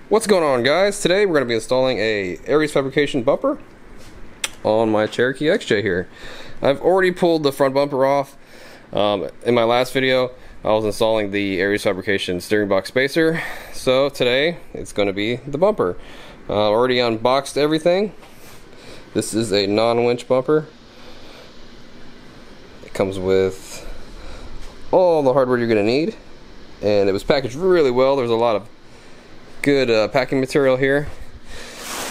What's going on, guys? Today we're going to be installing a Aries Fabrication bumper on my Cherokee XJ here. I've already pulled the front bumper off. In my last video I was installing the Aries Fabrication steering box spacer, so today it's going to be the bumper. Already unboxed everything. This is a non-winch bumper. It comes with all the hardware you're going to need, and it was packaged really well. There's a lot of good packing material here.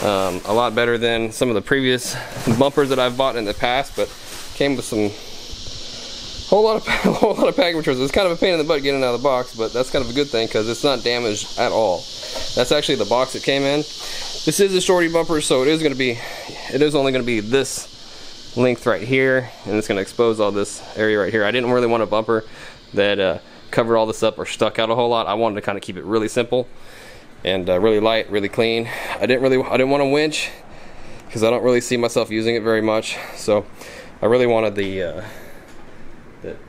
A lot better than some of the previous bumpers that I've bought in the past, but came with some whole lot of packing materials. It's kind of a pain in the butt getting it out of the box, but that's kind of a good thing because it's not damaged at all. That's actually the box it came in. This is a shorty bumper, so it is only going to be this length right here, and it's going to expose all this area right here. I didn't really want a bumper that covered all this up or stuck out a whole lot. I wanted to kind of keep it really simple and really light, really clean. I didn't want a winch because I don't really see myself using it very much. So I really wanted the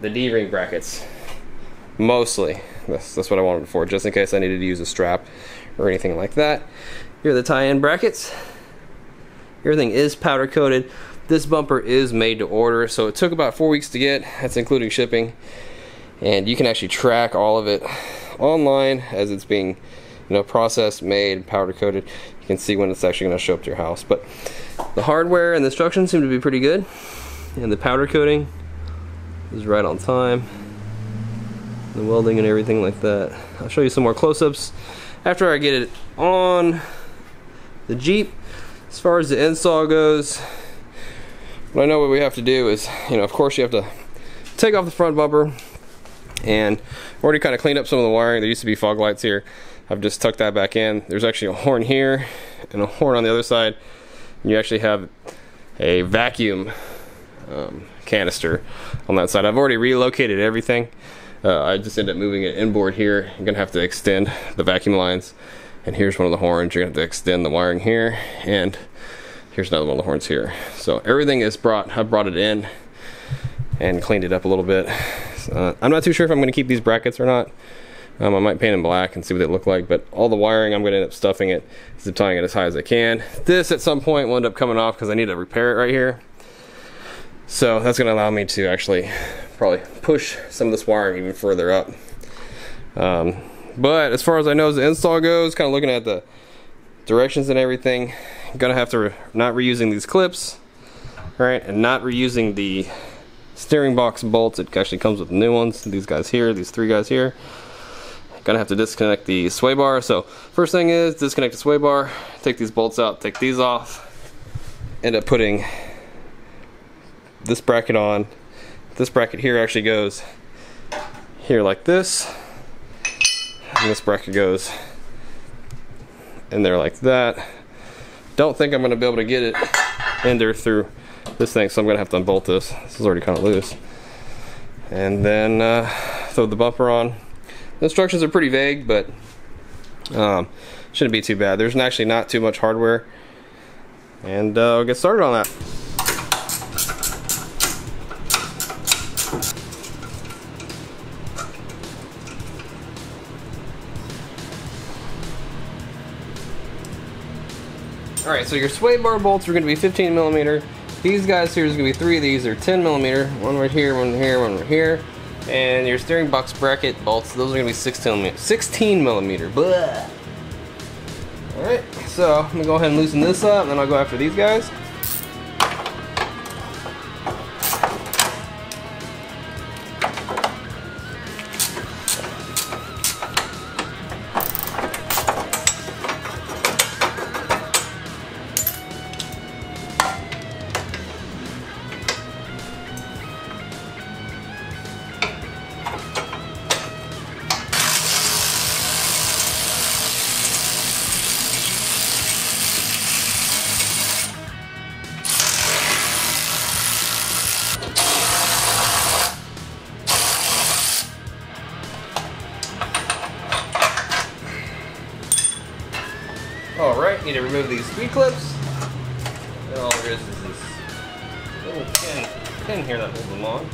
D-ring brackets mostly. That's what I wanted it for, just in case I needed to use a strap or anything like that. Here are the tie-in brackets. Everything is powder coated. This bumper is made to order, so it took about 4 weeks to get. That's including shipping, and you can actually track all of it online as it's being processed, made, powder coated. You can see when it's actually going to show up to your house. But the hardware and the instructions seem to be pretty good, and the powder coating is right on time. The welding and everything like that. I'll show you some more close-ups after I get it on the Jeep. As far as the install goes, what I know what we have to do is, of course you have to take off the front bumper, and already kind of cleaned up some of the wiring. There used to be fog lights here. I've just tucked that back in. There's actually a horn here and a horn on the other side. And you actually have a vacuum canister on that side. I've already relocated everything. I just ended up moving it inboard here. You're gonna have to extend the vacuum lines. And here's one of the horns. You're gonna have to extend the wiring here. And here's another one of the horns here. So everything is I've brought it in and cleaned it up a little bit. I'm not too sure if I'm gonna keep these brackets or not. I might paint them black and see what they look like, but all the wiring I'm going to end up stuffing it, zip tying it as high as I can. This at some point will end up coming off because I need to repair it right here. So that's going to allow me to actually probably push some of this wiring even further up. But as far as I know as the install goes, kind of looking at the directions and everything, I'm going to have to not reusing these clips, right, and not reusing the steering box bolts. It actually comes with new ones. These guys here, these three guys here. Gonna have to disconnect the sway bar. So first thing is disconnect the sway bar, take these bolts out, take these off, end up putting this bracket on. This bracket here actually goes here like this, and this bracket goes in there like that. Don't think I'm gonna be able to get it in there through this thing, so I'm gonna have to unbolt this. This is already kind of loose, and then throw the bumper on. The instructions are pretty vague, but shouldn't be too bad. There's actually not too much hardware, and I'll get started on that. Alright, so your sway bar bolts are going to be 15 millimeter. These guys here is going to be 3 of these. They're 10 millimeter. One right here, one here, one right here. And your steering box bracket bolts, those are going to be 16 millimeter. Blah. Alright, so I'm going to go ahead and loosen this up, and then I'll go after these guys. Alright, need to remove these speed clips. And all there is this little pin here that holds them on.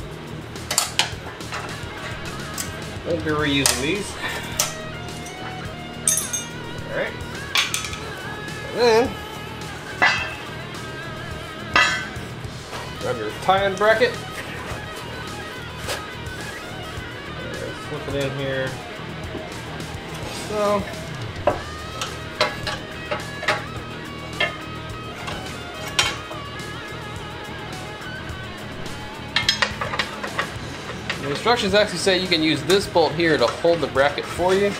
Won't be reusing these. Alright. And then grab your tie-in bracket. Slip it in here. So. The instructions actually say you can use this bolt here to hold the bracket for you.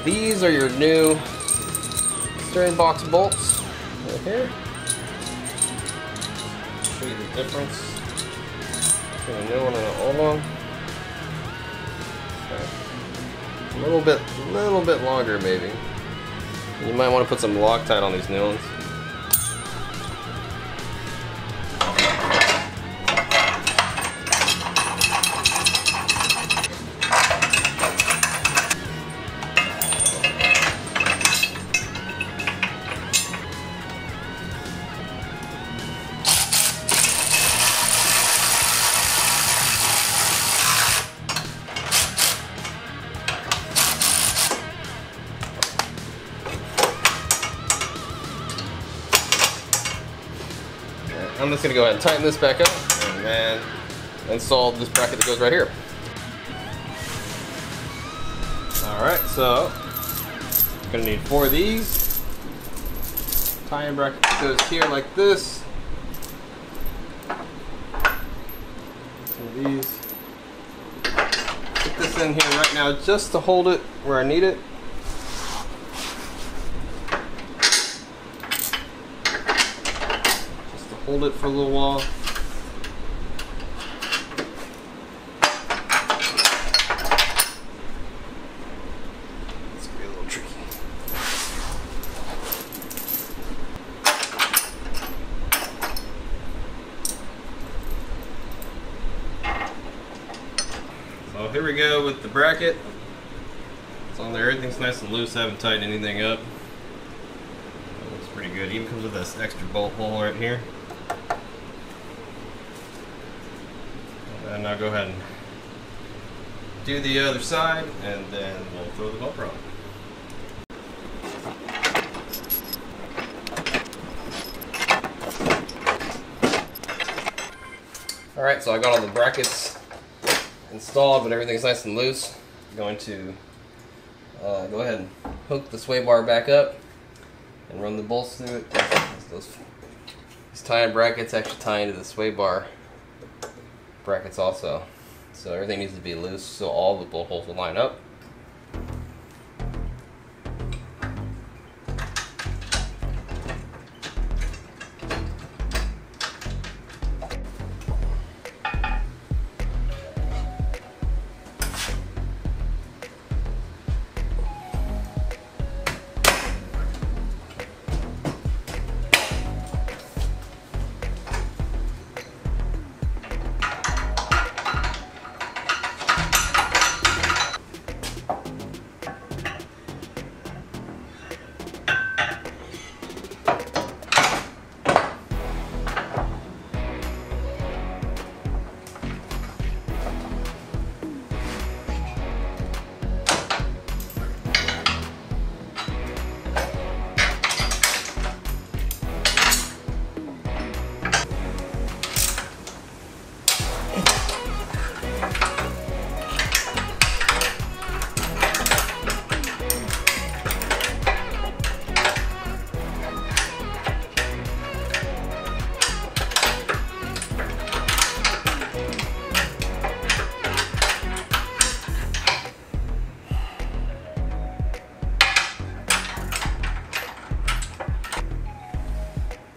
These are your new steering box bolts right here. Show you the difference between a new one and an old one. Okay. A little bit longer maybe. You might want to put some Loctite on these new ones. I'm just going to go ahead and tighten this back up and then install this bracket that goes right here. Alright, so I'm going to need 4 of these. Tie-in bracket goes here like this. Some of these. Put this in here right now just to hold it where I need it. Hold it for a little while. It's gonna be a little tricky. So here we go with the bracket. It's on there. Everything's nice and loose. I haven't tightened anything up. It looks pretty good. It even comes with this extra bolt hole right here. And now go ahead and do the other side, and then we'll throw the bumper on. Alright, so I got all the brackets installed, but everything's nice and loose. I'm going to go ahead and hook the sway bar back up and run the bolts through it. These tie-in brackets actually tie into the sway bar brackets also, so everything needs to be loose so all the bolt holes will line up.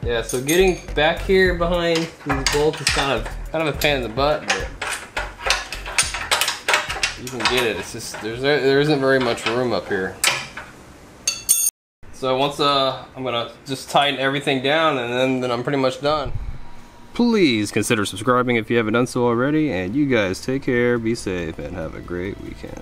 Yeah, so getting back here behind these bolts is kind of a pain in the butt, but you can get it. It's just there isn't very much room up here. So once I'm gonna just tighten everything down, and then I'm pretty much done. Please consider subscribing if you haven't done so already, and you guys take care, be safe, and have a great weekend.